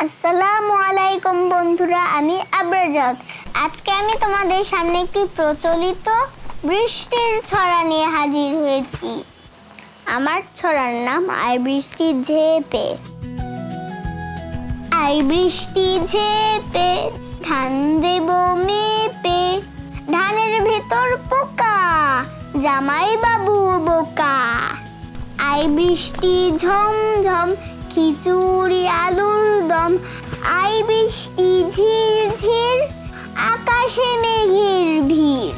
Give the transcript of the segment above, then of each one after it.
আসসালামু আলাইকুম বন্ধুরা, আমি আবরার। আজকে আমি তোমাদের সামনে একটি প্রচলিত বৃষ্টির ছড়া নিয়ে হাজির হয়েছি। আমার ছড়ার নাম আই বৃষ্টি ঝেপে। আই বৃষ্টি ঝেপে ধান দেব মেপে, ধানের ভেতর পোকা জামাই বাবু বোকা। আই বৃষ্টি ঝমঝম খিচুড়ি আলুর দম, আই বৃষ্টি ঝির ঝির আকাশে মেঘের ভিড়।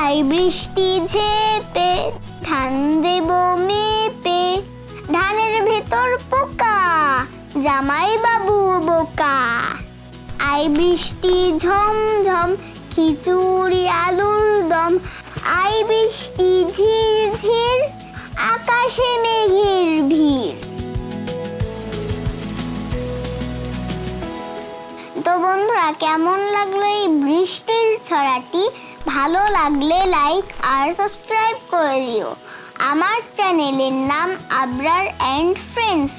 আই বৃষ্টি ঝেপে ধান দেব মেপে, ধানের ভেতর পোকা জামাই বাবু বোকা। আই বৃষ্টি ঝমঝম খিচুড়ি আলুর দম, আই বৃষ্টি ঝির ঝির আকাশে মেঘের ভিড়। তো বন্ধুরা, কেমন লাগলো এই বৃষ্টির ছড়াটি? ভালো লাগলে লাইক আর সাবস্ক্রাইব করে দিও। আমার চ্যানেলের নাম আবরার এন্ড ফ্রেন্ডস।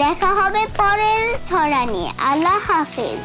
দেখা হবে পরের ছড়া নিয়ে। আল্লাহ হাফেজ।